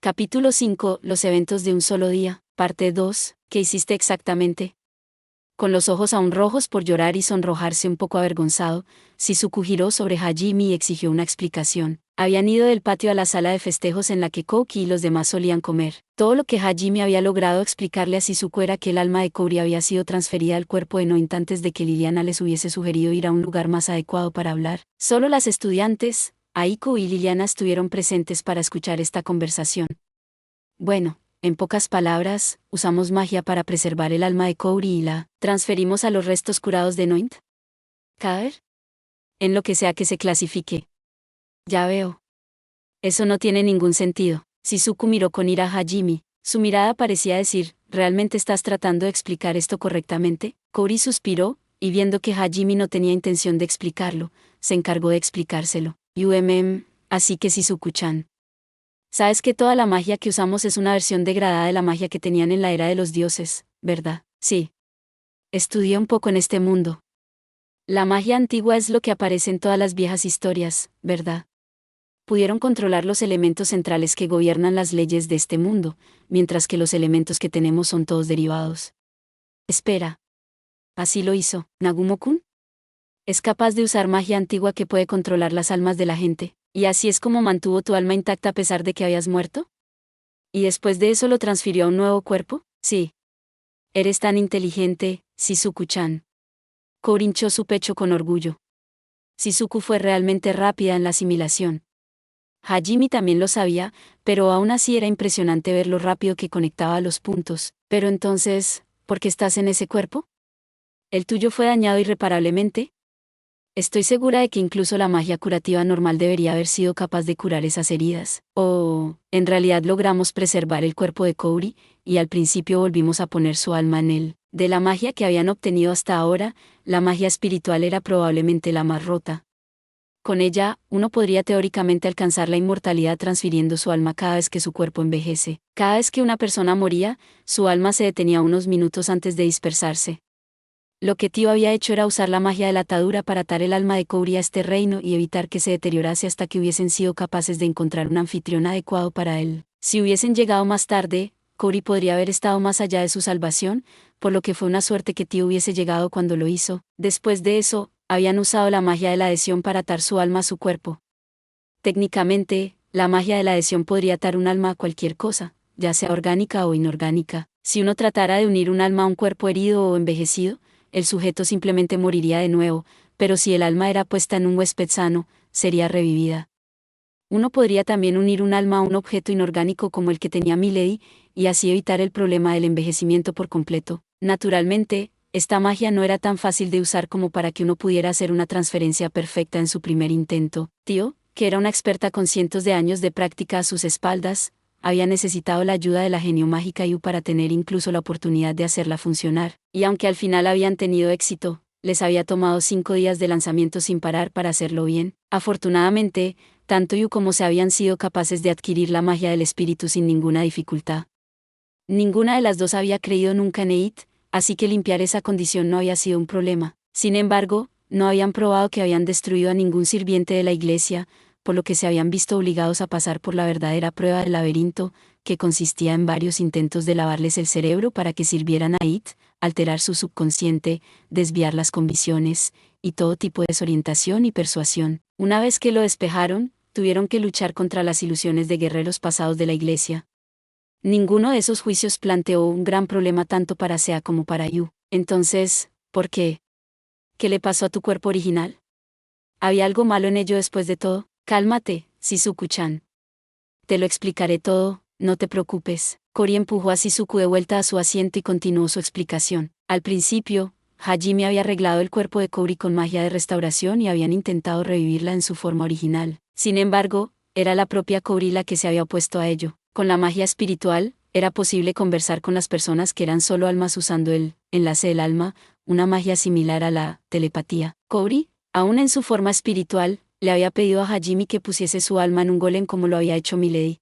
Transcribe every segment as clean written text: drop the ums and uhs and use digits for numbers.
Capítulo 5. Los eventos de un solo día. Parte 2. ¿Qué hiciste exactamente? Con los ojos aún rojos por llorar y sonrojarse un poco avergonzado, Shizuku giró sobre Hajime y exigió una explicación. Habían ido del patio a la sala de festejos en la que Kouki y los demás solían comer. Todo lo que Hajime había logrado explicarle a Shizuku era que el alma de Kouri había sido transferida al cuerpo de Noint antes de que Liliana les hubiese sugerido ir a un lugar más adecuado para hablar. Solo las estudiantes, Aiko y Liliana, estuvieron presentes para escuchar esta conversación. Bueno, en pocas palabras, usamos magia para preservar el alma de Kouri y la transferimos a los restos curados de Noint. ¿Caer? En lo que sea que se clasifique. Ya veo. Eso no tiene ningún sentido. Shizuku miró con ira a Hajime. Su mirada parecía decir, ¿realmente estás tratando de explicar esto correctamente? Kouri suspiró, y viendo que Hajime no tenía intención de explicarlo, se encargó de explicárselo. Así que Shizuku-chan. Sabes que toda la magia que usamos es una versión degradada de la magia que tenían en la era de los dioses, ¿verdad? Sí. Estudié un poco en este mundo. La magia antigua es lo que aparece en todas las viejas historias, ¿verdad? Pudieron controlar los elementos centrales que gobiernan las leyes de este mundo, mientras que los elementos que tenemos son todos derivados. Espera. ¿Así lo hizo Nagumo-kun? Es capaz de usar magia antigua que puede controlar las almas de la gente, y así es como mantuvo tu alma intacta a pesar de que habías muerto. ¿Y después de eso lo transfirió a un nuevo cuerpo? Sí. Eres tan inteligente, Shizuku-chan. Kouri hinchó su pecho con orgullo. Shizuku fue realmente rápida en la asimilación. Hajime también lo sabía, pero aún así era impresionante ver lo rápido que conectaba los puntos. Pero entonces, ¿por qué estás en ese cuerpo? ¿El tuyo fue dañado irreparablemente? Estoy segura de que incluso la magia curativa normal debería haber sido capaz de curar esas heridas. En realidad logramos preservar el cuerpo de Kouri, y al principio volvimos a poner su alma en él. De la magia que habían obtenido hasta ahora, la magia espiritual era probablemente la más rota. Con ella, uno podría teóricamente alcanzar la inmortalidad transfiriendo su alma cada vez que su cuerpo envejece. Cada vez que una persona moría, su alma se detenía unos minutos antes de dispersarse. Lo que Tío había hecho era usar la magia de la atadura para atar el alma de Kouri a este reino y evitar que se deteriorase hasta que hubiesen sido capaces de encontrar un anfitrión adecuado para él. Si hubiesen llegado más tarde, Kouri podría haber estado más allá de su salvación, por lo que fue una suerte que Tío hubiese llegado cuando lo hizo. Después de eso, habían usado la magia de la adhesión para atar su alma a su cuerpo. Técnicamente, la magia de la adhesión podría atar un alma a cualquier cosa, ya sea orgánica o inorgánica. Si uno tratara de unir un alma a un cuerpo herido o envejecido, el sujeto simplemente moriría de nuevo, pero si el alma era puesta en un huésped sano, sería revivida. Uno podría también unir un alma a un objeto inorgánico como el que tenía Milady, y así evitar el problema del envejecimiento por completo. Naturalmente, esta magia no era tan fácil de usar como para que uno pudiera hacer una transferencia perfecta en su primer intento. Tío, que era una experta con cientos de años de práctica a sus espaldas, había necesitado la ayuda de la genio mágica Yu para tener incluso la oportunidad de hacerla funcionar, y aunque al final habían tenido éxito, les había tomado 5 días de lanzamiento sin parar para hacerlo bien. Afortunadamente, tanto Yu como se habían sido capaces de adquirir la magia del espíritu sin ninguna dificultad. Ninguna de las dos había creído nunca en Eit, así que limpiar esa condición no había sido un problema. Sin embargo, no habían probado que habían destruido a ningún sirviente de la iglesia, por lo que se habían visto obligados a pasar por la verdadera prueba del laberinto, que consistía en varios intentos de lavarles el cerebro para que sirvieran a It, alterar su subconsciente, desviarlas con visiones, y todo tipo de desorientación y persuasión. Una vez que lo despejaron, tuvieron que luchar contra las ilusiones de guerreros pasados de la iglesia. Ninguno de esos juicios planteó un gran problema tanto para Sea como para Yu. Entonces, ¿por qué? ¿Qué le pasó a tu cuerpo original? ¿Había algo malo en ello después de todo? Cálmate, Shizuku-chan. Te lo explicaré todo, no te preocupes. Kouri empujó a Shizuku de vuelta a su asiento y continuó su explicación. Al principio, Hajime había arreglado el cuerpo de Kouri con magia de restauración y habían intentado revivirla en su forma original. Sin embargo, era la propia Kouri la que se había opuesto a ello. Con la magia espiritual, era posible conversar con las personas que eran solo almas usando el enlace del alma, una magia similar a la telepatía. Kouri, aún en su forma espiritual, le había pedido a Hajime que pusiese su alma en un golem como lo había hecho Milady.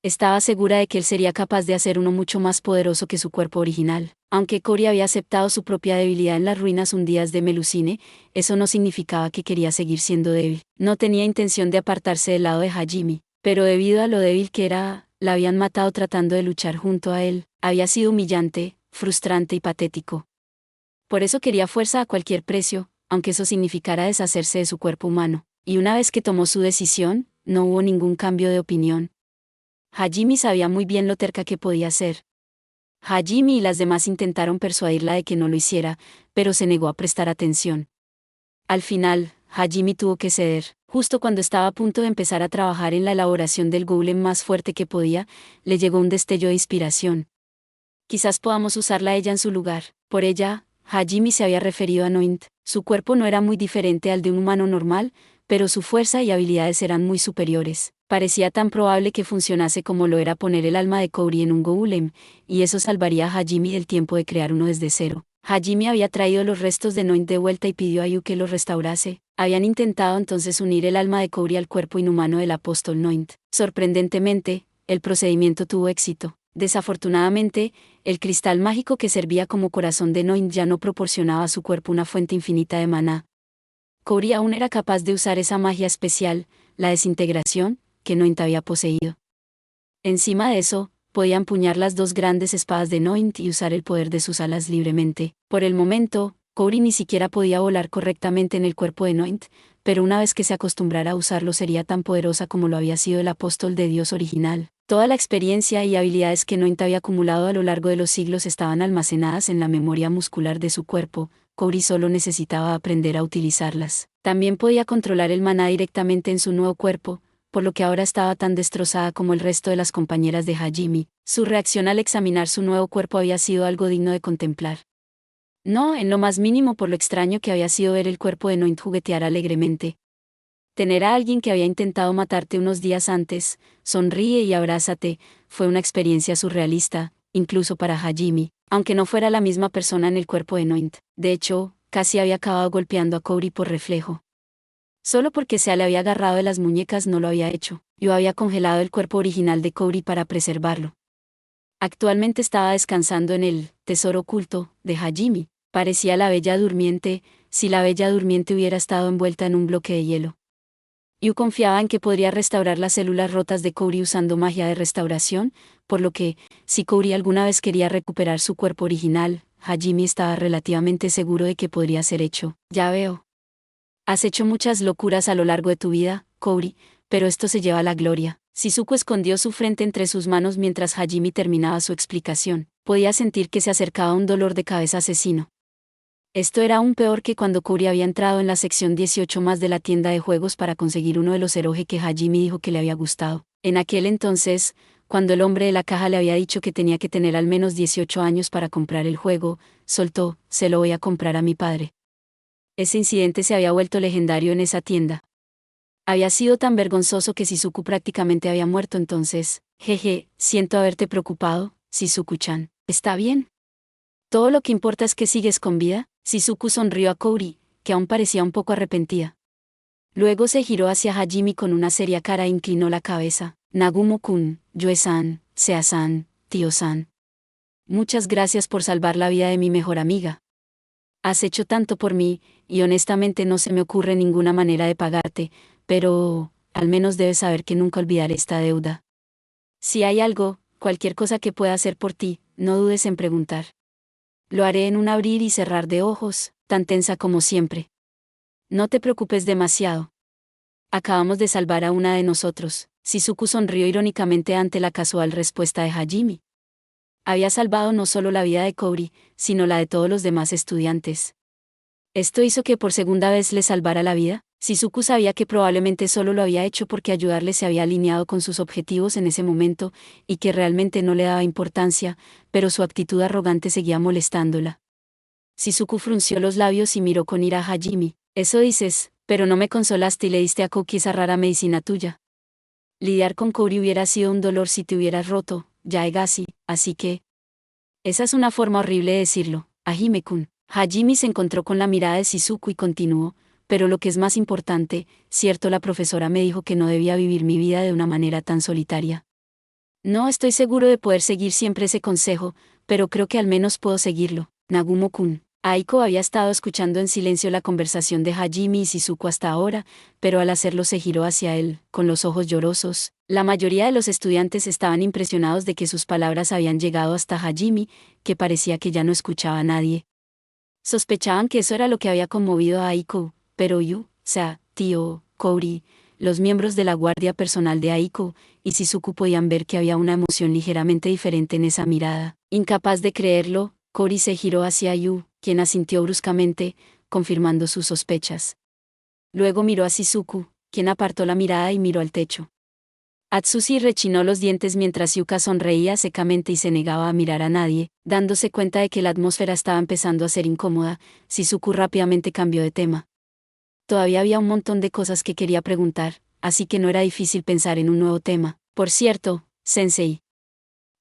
Estaba segura de que él sería capaz de hacer uno mucho más poderoso que su cuerpo original. Aunque Kouri había aceptado su propia debilidad en las ruinas hundidas de Melusine, eso no significaba que quería seguir siendo débil. No tenía intención de apartarse del lado de Hajime, pero debido a lo débil que era, la habían matado tratando de luchar junto a él, había sido humillante, frustrante y patético. Por eso quería fuerza a cualquier precio, aunque eso significara deshacerse de su cuerpo humano, y una vez que tomó su decisión, no hubo ningún cambio de opinión. Hajime sabía muy bien lo terca que podía ser. Hajime y las demás intentaron persuadirla de que no lo hiciera, pero se negó a prestar atención. Al final, Hajime tuvo que ceder. Justo cuando estaba a punto de empezar a trabajar en la elaboración del golem más fuerte que podía, le llegó un destello de inspiración. Quizás podamos usarla a ella en su lugar. Por ella, Hajime se había referido a Noint. Su cuerpo no era muy diferente al de un humano normal, pero su fuerza y habilidades eran muy superiores. Parecía tan probable que funcionase como lo era poner el alma de Kouri en un golem, y eso salvaría a Hajime del tiempo de crear uno desde cero. Hajime había traído los restos de Noint de vuelta y pidió a Yu que los restaurase. Habían intentado entonces unir el alma de Kouri al cuerpo inhumano del apóstol Noint. Sorprendentemente, el procedimiento tuvo éxito. Desafortunadamente, el cristal mágico que servía como corazón de Noint ya no proporcionaba a su cuerpo una fuente infinita de maná. Kouri aún era capaz de usar esa magia especial, la desintegración, que Noint había poseído. Encima de eso, podía empuñar las dos grandes espadas de Noint y usar el poder de sus alas libremente. Por el momento, Kouri ni siquiera podía volar correctamente en el cuerpo de Noint, pero una vez que se acostumbrara a usarlo sería tan poderosa como lo había sido el apóstol de Dios original. Toda la experiencia y habilidades que Noint había acumulado a lo largo de los siglos estaban almacenadas en la memoria muscular de su cuerpo. Kouri solo necesitaba aprender a utilizarlas. También podía controlar el maná directamente en su nuevo cuerpo, por lo que ahora estaba tan destrozada como el resto de las compañeras de Hajime. Su reacción al examinar su nuevo cuerpo había sido algo digno de contemplar. No en lo más mínimo por lo extraño que había sido ver el cuerpo de Noint juguetear alegremente. Tener a alguien que había intentado matarte unos días antes, sonríe y abrázate, fue una experiencia surrealista, incluso para Hajime, aunque no fuera la misma persona en el cuerpo de Noint. De hecho, casi había acabado golpeando a Kouri por reflejo. Solo porque se le había agarrado de las muñecas no lo había hecho. Yo había congelado el cuerpo original de Kouri para preservarlo. Actualmente estaba descansando en el tesoro oculto de Hajime. Parecía la Bella Durmiente, si la Bella Durmiente hubiera estado envuelta en un bloque de hielo. Yu confiaba en que podría restaurar las células rotas de Kouri usando magia de restauración, por lo que, si Kouri alguna vez quería recuperar su cuerpo original, Hajime estaba relativamente seguro de que podría ser hecho. Ya veo. Has hecho muchas locuras a lo largo de tu vida, Kouri, pero esto se lleva a la gloria. Shizuku escondió su frente entre sus manos mientras Hajime terminaba su explicación. Podía sentir que se acercaba un dolor de cabeza asesino. Esto era aún peor que cuando Kouri había entrado en la sección 18 más de la tienda de juegos para conseguir uno de los eroge que Hajime dijo que le había gustado. En aquel entonces, cuando el hombre de la caja le había dicho que tenía que tener al menos 18 años para comprar el juego, soltó: "Se lo voy a comprar a mi padre". Ese incidente se había vuelto legendario en esa tienda. Había sido tan vergonzoso que Shizuku prácticamente había muerto entonces. Jeje, siento haberte preocupado, Shizuku-chan. ¿Está bien? Todo lo que importa es que sigues con vida. Shizuku sonrió a Kouri, que aún parecía un poco arrepentida. Luego se giró hacia Hajime con una seria cara e inclinó la cabeza. Nagumo-kun, Yoe-san, Sea-san, tío-san. Muchas gracias por salvar la vida de mi mejor amiga. Has hecho tanto por mí, y honestamente no se me ocurre ninguna manera de pagarte, pero al menos debes saber que nunca olvidaré esta deuda. Si hay algo, cualquier cosa que pueda hacer por ti, no dudes en preguntar. Lo haré en un abrir y cerrar de ojos, tan tensa como siempre. No te preocupes demasiado. Acabamos de salvar a una de nosotros. Shizuku sonrió irónicamente ante la casual respuesta de Hajime. Había salvado no solo la vida de Kouri, sino la de todos los demás estudiantes. Esto hizo que por segunda vez le salvara la vida. Shizuku sabía que probablemente solo lo había hecho porque ayudarle se había alineado con sus objetivos en ese momento, y que realmente no le daba importancia, pero su actitud arrogante seguía molestándola. Shizuku frunció los labios y miró con ira a Hajime. Eso dices, pero no me consolaste y le diste a Koki esa rara medicina tuya. Lidiar con Kouri hubiera sido un dolor si te hubieras roto, Yaegasi, así que... Esa es una forma horrible de decirlo, Hajime-kun. Hajime se encontró con la mirada de Shizuku y continuó: pero lo que es más importante, cierto, la profesora me dijo que no debía vivir mi vida de una manera tan solitaria. No estoy seguro de poder seguir siempre ese consejo, pero creo que al menos puedo seguirlo, Nagumo-kun. Aiko había estado escuchando en silencio la conversación de Hajime y Shizuku hasta ahora, pero al hacerlo se giró hacia él, con los ojos llorosos. La mayoría de los estudiantes estaban impresionados de que sus palabras habían llegado hasta Hajime, que parecía que ya no escuchaba a nadie. Sospechaban que eso era lo que había conmovido a Aiko, pero Tio, Kouri, los miembros de la guardia personal de Aiko, y Shizuku podían ver que había una emoción ligeramente diferente en esa mirada. Incapaz de creerlo, Kouri se giró hacia Yu, quien asintió bruscamente, confirmando sus sospechas. Luego miró a Shizuku, quien apartó la mirada y miró al techo. Atsushi rechinó los dientes mientras Yuka sonreía secamente y se negaba a mirar a nadie, dándose cuenta de que la atmósfera estaba empezando a ser incómoda. Shizuku rápidamente cambió de tema. Todavía había un montón de cosas que quería preguntar, así que no era difícil pensar en un nuevo tema. Por cierto, Sensei,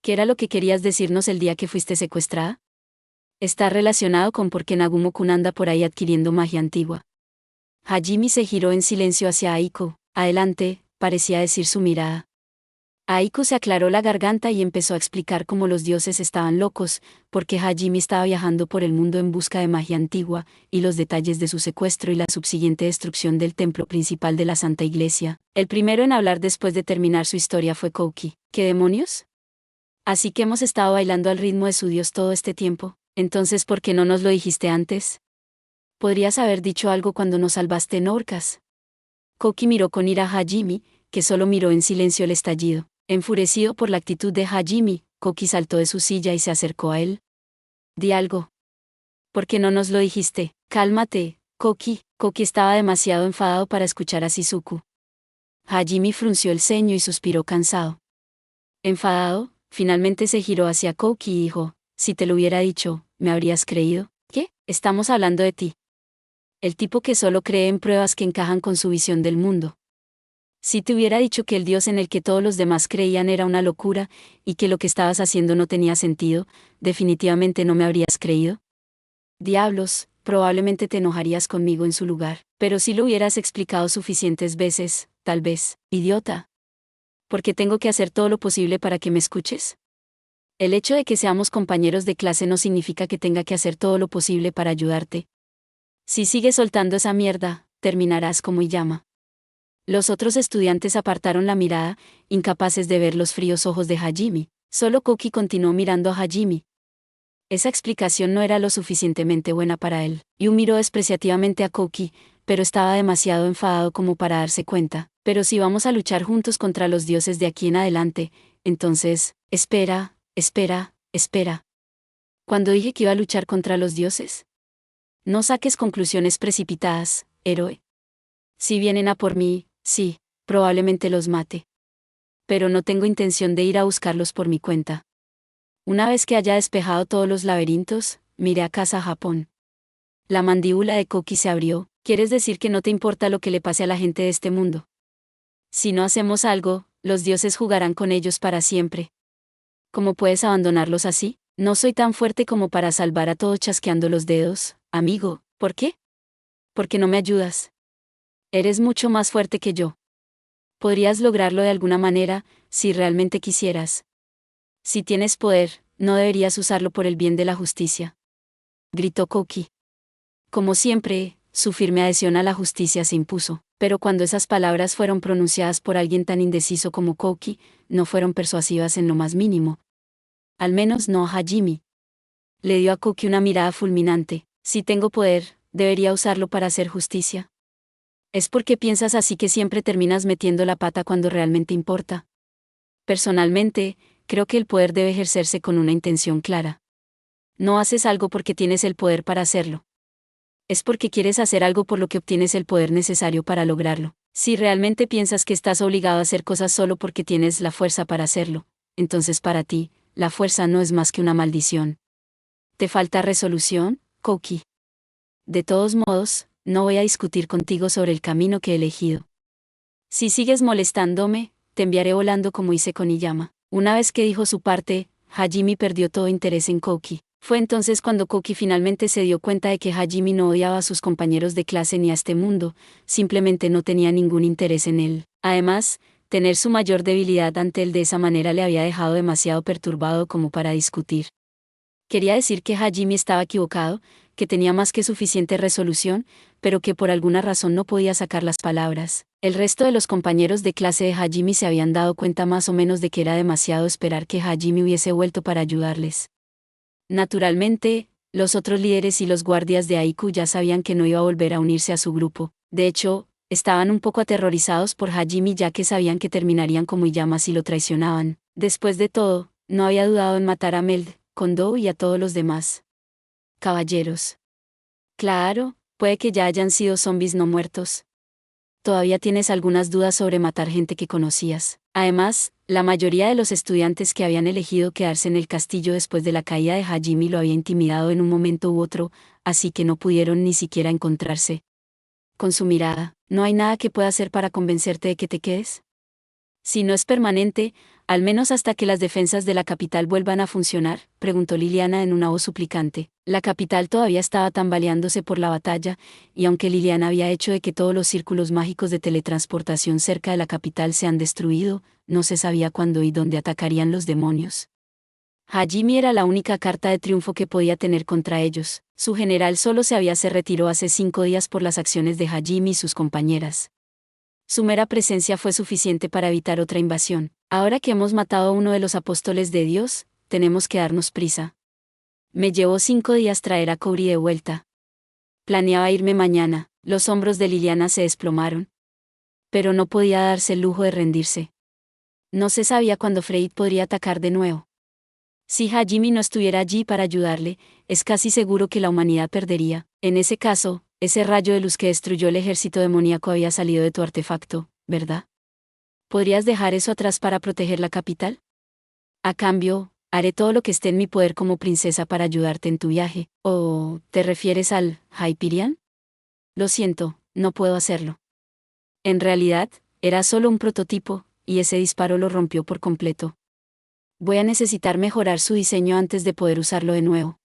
¿qué era lo que querías decirnos el día que fuiste secuestrada? Está relacionado con por qué Nagumo-kun anda por ahí adquiriendo magia antigua. Hajime se giró en silencio hacia Aiko. Adelante, parecía decir su mirada. Aiko se aclaró la garganta y empezó a explicar cómo los dioses estaban locos, porque Hajime estaba viajando por el mundo en busca de magia antigua, y los detalles de su secuestro y la subsiguiente destrucción del templo principal de la Santa Iglesia. El primero en hablar después de terminar su historia fue Kouki. ¿Qué demonios? Así que hemos estado bailando al ritmo de su dios todo este tiempo. Entonces, ¿por qué no nos lo dijiste antes? Podrías haber dicho algo cuando nos salvaste en Orcas. Kouki miró con ira a Hajime, que solo miró en silencio el estallido. Enfurecido por la actitud de Hajime, Kouki saltó de su silla y se acercó a él. Di algo. ¿Por qué no nos lo dijiste? Cálmate, Kouki. Kouki estaba demasiado enfadado para escuchar a Shizuku. Hajime frunció el ceño y suspiró cansado. Enfadado, finalmente se giró hacia Kouki y dijo, si te lo hubiera dicho, ¿me habrías creído? ¿Qué? Estamos hablando de ti. El tipo que solo cree en pruebas que encajan con su visión del mundo. Si te hubiera dicho que el Dios en el que todos los demás creían era una locura, y que lo que estabas haciendo no tenía sentido, definitivamente no me habrías creído. Diablos, probablemente te enojarías conmigo en su lugar, pero si lo hubieras explicado suficientes veces, tal vez, idiota. ¿Por qué tengo que hacer todo lo posible para que me escuches? El hecho de que seamos compañeros de clase no significa que tenga que hacer todo lo posible para ayudarte. Si sigues soltando esa mierda, terminarás como Iyama. Los otros estudiantes apartaron la mirada, incapaces de ver los fríos ojos de Hajime. Solo Kouki continuó mirando a Hajime. Esa explicación no era lo suficientemente buena para él. Yu miró despreciativamente a Kouki, pero estaba demasiado enfadado como para darse cuenta. Pero si vamos a luchar juntos contra los dioses de aquí en adelante, entonces, espera. ¿Cuándo dije que iba a luchar contra los dioses? No saques conclusiones precipitadas, héroe. Si vienen a por mí, sí, probablemente los mate. Pero no tengo intención de ir a buscarlos por mi cuenta. Una vez que haya despejado todos los laberintos, miré a casa a Japón. La mandíbula de Kouki se abrió. ¿Quieres decir que no te importa lo que le pase a la gente de este mundo? Si no hacemos algo, los dioses jugarán con ellos para siempre. ¿Cómo puedes abandonarlos así? No soy tan fuerte como para salvar a todos chasqueando los dedos, amigo. ¿Por qué? Porque no me ayudas. Eres mucho más fuerte que yo. Podrías lograrlo de alguna manera, si realmente quisieras. Si tienes poder, no deberías usarlo por el bien de la justicia. Gritó Kouki. Como siempre, su firme adhesión a la justicia se impuso, pero cuando esas palabras fueron pronunciadas por alguien tan indeciso como Kouki, no fueron persuasivas en lo más mínimo. Al menos no a Hajime. Le dio a Kouki una mirada fulminante. Si tengo poder, ¿debería usarlo para hacer justicia? ¿Es porque piensas así que siempre terminas metiendo la pata cuando realmente importa? Personalmente, creo que el poder debe ejercerse con una intención clara. No haces algo porque tienes el poder para hacerlo. Es porque quieres hacer algo por lo que obtienes el poder necesario para lograrlo. Si realmente piensas que estás obligado a hacer cosas solo porque tienes la fuerza para hacerlo, entonces para ti, la fuerza no es más que una maldición. ¿Te falta resolución, Kouki? De todos modos, no voy a discutir contigo sobre el camino que he elegido. Si sigues molestándome, te enviaré volando como hice con Iyama. Una vez que dijo su parte, Hajime perdió todo interés en Kouki. Fue entonces cuando Kouki finalmente se dio cuenta de que Hajime no odiaba a sus compañeros de clase ni a este mundo, simplemente no tenía ningún interés en él. Además, tener su mayor debilidad ante él de esa manera le había dejado demasiado perturbado como para discutir. Quería decir que Hajime estaba equivocado, que tenía más que suficiente resolución, pero que por alguna razón no podía sacar las palabras. El resto de los compañeros de clase de Hajime se habían dado cuenta más o menos de que era demasiado esperar que Hajime hubiese vuelto para ayudarles. Naturalmente, los otros líderes y los guardias de Aiku ya sabían que no iba a volver a unirse a su grupo. De hecho, estaban un poco aterrorizados por Hajime ya que sabían que terminarían como Iyama si lo traicionaban. Después de todo, no había dudado en matar a Meld, Kondo y a todos los demás. Caballeros. Claro, puede que ya hayan sido zombies no muertos. Todavía tienes algunas dudas sobre matar gente que conocías. Además, la mayoría de los estudiantes que habían elegido quedarse en el castillo después de la caída de Hajime lo había intimidado en un momento u otro, así que no pudieron ni siquiera encontrarse. Con su mirada, ¿no hay nada que pueda hacer para convencerte de que te quedes? Si no es permanente, al menos hasta que las defensas de la capital vuelvan a funcionar, preguntó Liliana en una voz suplicante. La capital todavía estaba tambaleándose por la batalla, y aunque Liliana había hecho de que todos los círculos mágicos de teletransportación cerca de la capital se han destruido, no se sabía cuándo y dónde atacarían los demonios. Hajime era la única carta de triunfo que podía tener contra ellos. Su general solo se retiró hace 5 días por las acciones de Hajime y sus compañeras. Su mera presencia fue suficiente para evitar otra invasión. Ahora que hemos matado a uno de los apóstoles de Dios, tenemos que darnos prisa. Me llevó 5 días traer a Kouri de vuelta. Planeaba irme mañana. Los hombros de Liliana se desplomaron. Pero no podía darse el lujo de rendirse. No se sabía cuándo Freyr podría atacar de nuevo. Si Hajime no estuviera allí para ayudarle, es casi seguro que la humanidad perdería. En ese caso, ese rayo de luz que destruyó el ejército demoníaco había salido de tu artefacto, ¿verdad? ¿Podrías dejar eso atrás para proteger la capital? A cambio, haré todo lo que esté en mi poder como princesa para ayudarte en tu viaje. ¿O te refieres al Hyperion? Lo siento, no puedo hacerlo. En realidad, era solo un prototipo, y ese disparo lo rompió por completo. Voy a necesitar mejorar su diseño antes de poder usarlo de nuevo.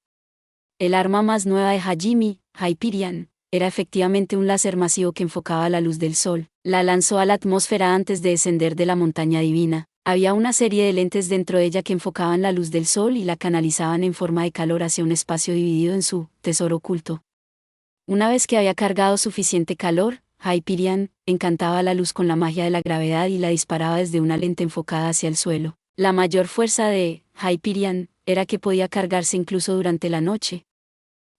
El arma más nueva de Hajime, Hyperion, era efectivamente un láser masivo que enfocaba la luz del sol. La lanzó a la atmósfera antes de descender de la montaña divina. Había una serie de lentes dentro de ella que enfocaban la luz del sol y la canalizaban en forma de calor hacia un espacio dividido en su tesoro oculto. Una vez que había cargado suficiente calor, Hyperion encantaba la luz con la magia de la gravedad y la disparaba desde una lente enfocada hacia el suelo. La mayor fuerza de Hyperion era que podía cargarse incluso durante la noche.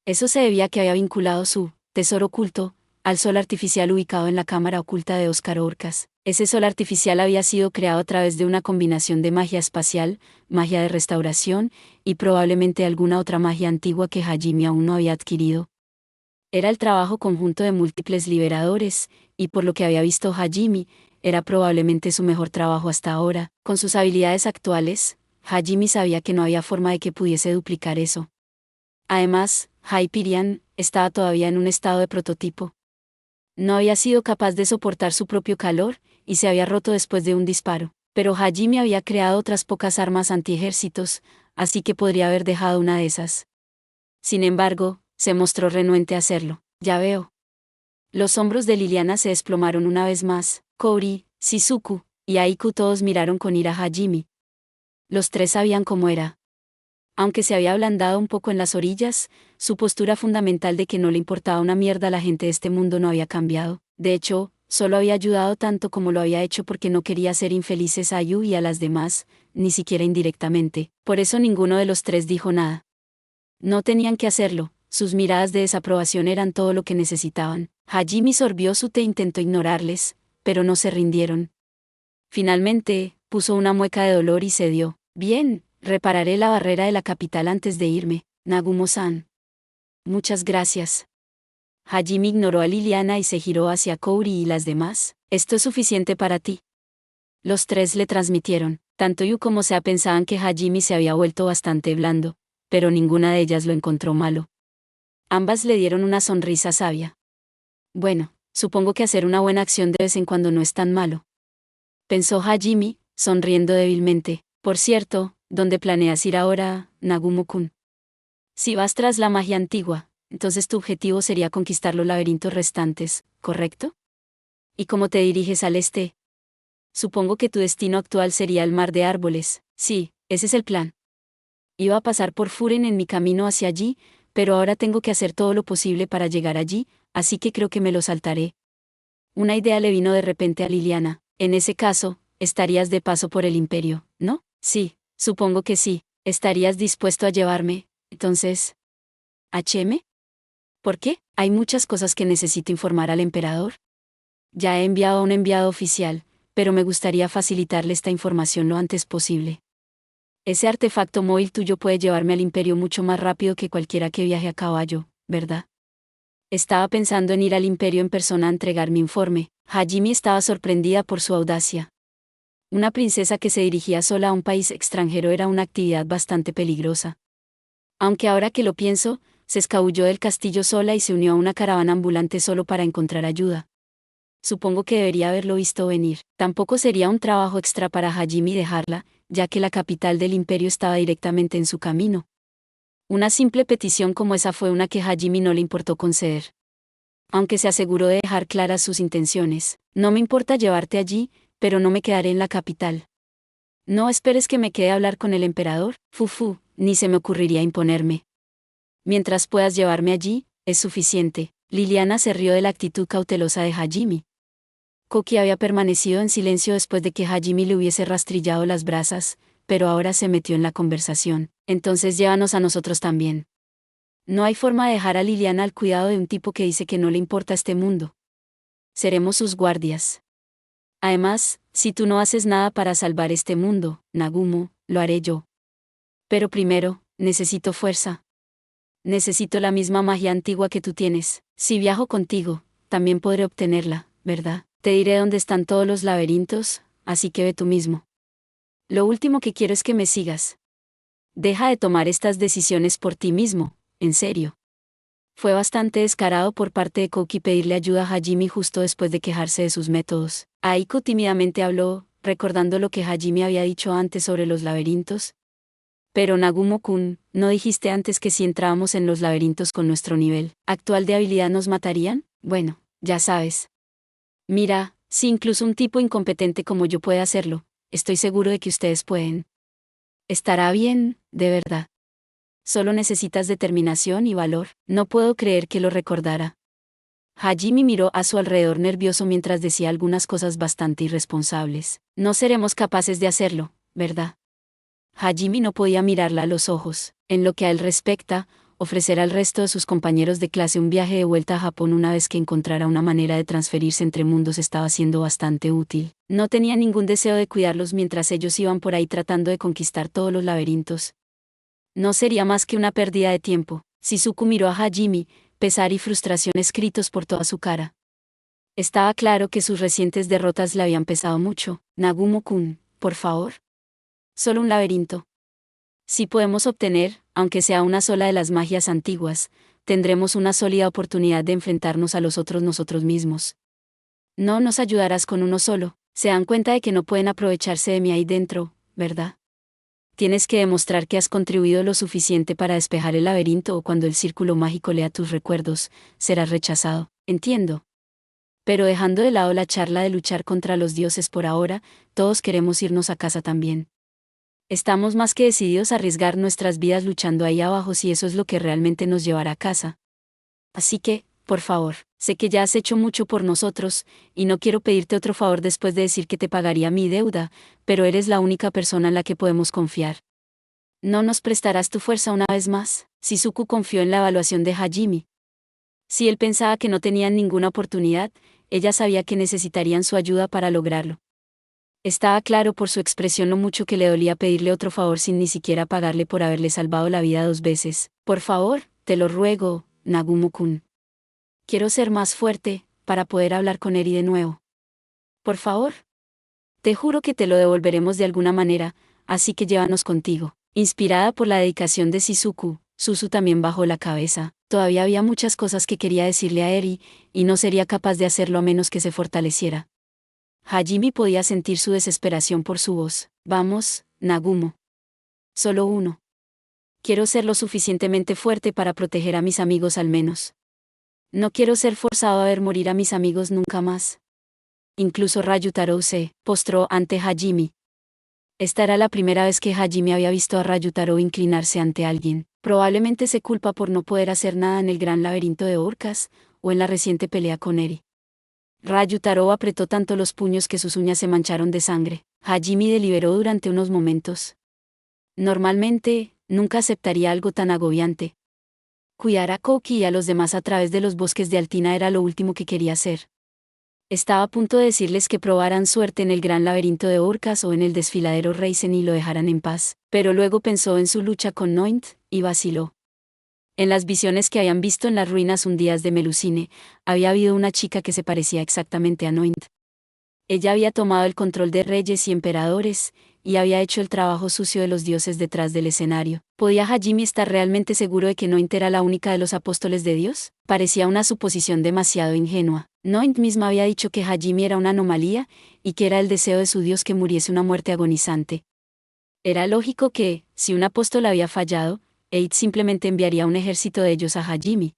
Eso se debía a que había vinculado su tesoro oculto al sol artificial ubicado en la cámara oculta de Oscar Orcas. Ese sol artificial había sido creado a través de una combinación de magia espacial, magia de restauración, y probablemente alguna otra magia antigua que Hajime aún no había adquirido. Era el trabajo conjunto de múltiples liberadores, y por lo que había visto Hajime, era probablemente su mejor trabajo hasta ahora. Con sus habilidades actuales, Hajime sabía que no había forma de que pudiese duplicar eso. Además, Hyperion estaba todavía en un estado de prototipo. No había sido capaz de soportar su propio calor, y se había roto después de un disparo. Pero Hajime había creado otras pocas armas antiejércitos, así que podría haber dejado una de esas. Sin embargo, se mostró renuente a hacerlo. Ya veo. Los hombros de Liliana se desplomaron una vez más. Kouri, Shizuku y Aiku todos miraron con ira a Hajime. Los tres sabían cómo era. Aunque se había ablandado un poco en las orillas, su postura fundamental de que no le importaba una mierda a la gente de este mundo no había cambiado. De hecho, solo había ayudado tanto como lo había hecho porque no quería hacer infelices a Yu y a las demás, ni siquiera indirectamente. Por eso ninguno de los tres dijo nada. No tenían que hacerlo, sus miradas de desaprobación eran todo lo que necesitaban. Hajime sorbió su té e intentó ignorarles, pero no se rindieron. Finalmente, puso una mueca de dolor y cedió. Bien, repararé la barrera de la capital antes de irme, Nagumo-san. Muchas gracias. Hajime ignoró a Liliana y se giró hacia Kouri y las demás. Esto es suficiente para ti. Los tres le transmitieron. Tanto Yu como Sea pensaban que Hajime se había vuelto bastante blando, pero ninguna de ellas lo encontró malo. Ambas le dieron una sonrisa sabia. Bueno, supongo que hacer una buena acción de vez en cuando no es tan malo. Pensó Hajime, sonriendo débilmente. Por cierto, ¿dónde planeas ir ahora, Nagumo-kun? Si vas tras la magia antigua, entonces tu objetivo sería conquistar los laberintos restantes, ¿correcto? ¿Y cómo te diriges al este? Supongo que tu destino actual sería el mar de árboles. Sí, ese es el plan. Iba a pasar por Furen en mi camino hacia allí, pero ahora tengo que hacer todo lo posible para llegar allí, así que creo que me lo saltaré. Una idea le vino de repente a Liliana. En ese caso, estarías de paso por el imperio, ¿no? Sí, supongo que sí. ¿Estarías dispuesto a llevarme, entonces? ¿HM? ¿Por qué? Hay muchas cosas que necesito informar al emperador. Ya he enviado a un enviado oficial, pero me gustaría facilitarle esta información lo antes posible. Ese artefacto móvil tuyo puede llevarme al imperio mucho más rápido que cualquiera que viaje a caballo, ¿verdad? Estaba pensando en ir al imperio en persona a entregar mi informe. Hajime estaba sorprendida por su audacia. Una princesa que se dirigía sola a un país extranjero era una actividad bastante peligrosa. Aunque ahora que lo pienso, se escabulló del castillo sola y se unió a una caravana ambulante solo para encontrar ayuda. Supongo que debería haberlo visto venir. Tampoco sería un trabajo extra para Hajime dejarla, ya que la capital del imperio estaba directamente en su camino. Una simple petición como esa fue una que Hajime no le importó conceder. Aunque se aseguró de dejar claras sus intenciones. No me importa llevarte allí, pero no me quedaré en la capital. No esperes que me quede a hablar con el emperador, Fufu, ni se me ocurriría imponerme. Mientras puedas llevarme allí, es suficiente. Liliana se rió de la actitud cautelosa de Hajime. Koki había permanecido en silencio después de que Hajime le hubiese rastrillado las brasas, pero ahora se metió en la conversación. Entonces llévanos a nosotros también. No hay forma de dejar a Liliana al cuidado de un tipo que dice que no le importa este mundo. Seremos sus guardias. Además, si tú no haces nada para salvar este mundo, Nagumo, lo haré yo. Pero primero, necesito fuerza. Necesito la misma magia antigua que tú tienes. Si viajo contigo, también podré obtenerla, ¿verdad? Te diré dónde están todos los laberintos, así que ve tú mismo. Lo último que quiero es que me sigas. Deja de tomar estas decisiones por ti mismo, en serio. Fue bastante descarado por parte de Koki pedirle ayuda a Hajime justo después de quejarse de sus métodos. Aiko tímidamente habló, recordando lo que Hajime había dicho antes sobre los laberintos. Pero Nagumo-kun, ¿no dijiste antes que si entrábamos en los laberintos con nuestro nivel actual de habilidad nos matarían? Bueno, ya sabes. Mira, si incluso un tipo incompetente como yo puede hacerlo, estoy seguro de que ustedes pueden. Estará bien, de verdad. Solo necesitas determinación y valor. No puedo creer que lo recordara. Hajime miró a su alrededor nervioso mientras decía algunas cosas bastante irresponsables. No seremos capaces de hacerlo, ¿verdad? Hajime no podía mirarla a los ojos. En lo que a él respecta, ofrecer al resto de sus compañeros de clase un viaje de vuelta a Japón una vez que encontrara una manera de transferirse entre mundos estaba siendo bastante útil. No tenía ningún deseo de cuidarlos mientras ellos iban por ahí tratando de conquistar todos los laberintos. No sería más que una pérdida de tiempo. Shizuku miró a Hajime, pesar y frustración escritos por toda su cara. Estaba claro que sus recientes derrotas le habían pesado mucho. Nagumo-kun, por favor. Solo un laberinto. Si podemos obtener, aunque sea una sola de las magias antiguas, tendremos una sólida oportunidad de enfrentarnos a los otros nosotros mismos. No nos ayudarás con uno solo. Se dan cuenta de que no pueden aprovecharse de mí ahí dentro, ¿verdad? Tienes que demostrar que has contribuido lo suficiente para despejar el laberinto o cuando el círculo mágico lea tus recuerdos, serás rechazado. Entiendo. Pero dejando de lado la charla de luchar contra los dioses por ahora, todos queremos irnos a casa también. Estamos más que decididos a arriesgar nuestras vidas luchando ahí abajo si eso es lo que realmente nos llevará a casa. Así que, por favor, sé que ya has hecho mucho por nosotros, y no quiero pedirte otro favor después de decir que te pagaría mi deuda, pero eres la única persona en la que podemos confiar. ¿No nos prestarás tu fuerza una vez más? Shizuku confió en la evaluación de Hajime. Si él pensaba que no tenían ninguna oportunidad, ella sabía que necesitarían su ayuda para lograrlo. Estaba claro por su expresión lo mucho que le dolía pedirle otro favor sin ni siquiera pagarle por haberle salvado la vida 2 veces. Por favor, te lo ruego, Nagumo-kun. Quiero ser más fuerte, para poder hablar con Eri de nuevo. Por favor. Te juro que te lo devolveremos de alguna manera, así que llévanos contigo. Inspirada por la dedicación de Shizuku, Suzu también bajó la cabeza. Todavía había muchas cosas que quería decirle a Eri, y no sería capaz de hacerlo a menos que se fortaleciera. Hajime podía sentir su desesperación por su voz. Vamos, Nagumo. Solo uno. Quiero ser lo suficientemente fuerte para proteger a mis amigos al menos. No quiero ser forzado a ver morir a mis amigos nunca más. Incluso Ryutaro se postró ante Hajime. Esta era la primera vez que Hajime había visto a Ryutaro inclinarse ante alguien. Probablemente se culpa por no poder hacer nada en el gran laberinto de Orcas, o en la reciente pelea con Eri. Ryutaro apretó tanto los puños que sus uñas se mancharon de sangre. Hajime deliberó durante unos momentos. Normalmente, nunca aceptaría algo tan agobiante. Cuidar a Koki y a los demás a través de los bosques de Altina era lo último que quería hacer. Estaba a punto de decirles que probaran suerte en el gran laberinto de Orcas o en el desfiladero Reisen y lo dejaran en paz, pero luego pensó en su lucha con Noint, y vaciló. En las visiones que habían visto en las ruinas hundidas de Melusine, había habido una chica que se parecía exactamente a Noint. Ella había tomado el control de reyes y emperadores, y había hecho el trabajo sucio de los dioses detrás del escenario. ¿Podía Hajime estar realmente seguro de que Noint era la única de los apóstoles de Dios? Parecía una suposición demasiado ingenua. Noint misma había dicho que Hajime era una anomalía, y que era el deseo de su Dios que muriese una muerte agonizante. Era lógico que, si un apóstol había fallado, Eid simplemente enviaría un ejército de ellos a Hajime.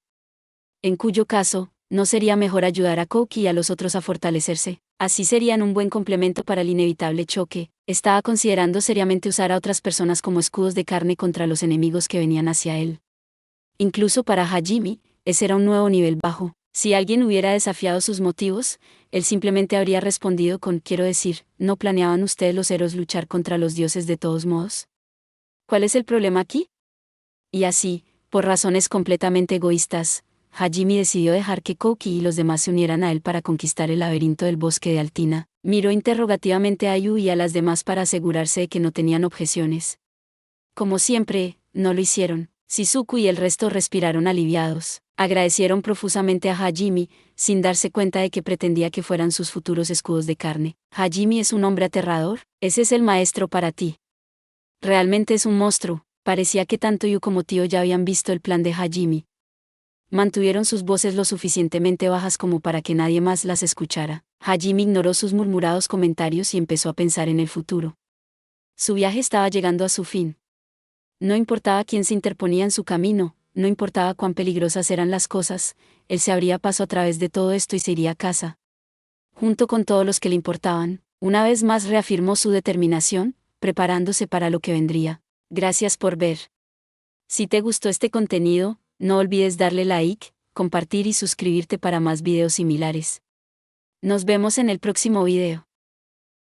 En cuyo caso, ¿no sería mejor ayudar a Koki y a los otros a fortalecerse? Así serían un buen complemento para el inevitable choque. Estaba considerando seriamente usar a otras personas como escudos de carne contra los enemigos que venían hacia él. Incluso para Hajime, ese era un nuevo nivel bajo. Si alguien hubiera desafiado sus motivos, él simplemente habría respondido con: quiero decir, ¿no planeaban ustedes los héroes luchar contra los dioses de todos modos? ¿Cuál es el problema aquí? Y así, por razones completamente egoístas, Hajime decidió dejar que Koki y los demás se unieran a él para conquistar el laberinto del bosque de Altina. Miró interrogativamente a Ayu y a las demás para asegurarse de que no tenían objeciones. Como siempre, no lo hicieron. Shizuku y el resto respiraron aliviados. Agradecieron profusamente a Hajime, sin darse cuenta de que pretendía que fueran sus futuros escudos de carne. Hajime es un hombre aterrador. Ese es el maestro para ti. Realmente es un monstruo. Parecía que tanto Yu como Tio ya habían visto el plan de Hajime. Mantuvieron sus voces lo suficientemente bajas como para que nadie más las escuchara. Hajime ignoró sus murmurados comentarios y empezó a pensar en el futuro. Su viaje estaba llegando a su fin. No importaba quién se interponía en su camino, no importaba cuán peligrosas eran las cosas, él se abría paso a través de todo esto y se iría a casa. Junto con todos los que le importaban, una vez más reafirmó su determinación, preparándose para lo que vendría. Gracias por ver. Si te gustó este contenido, no olvides darle like, compartir y suscribirte para más videos similares. Nos vemos en el próximo video.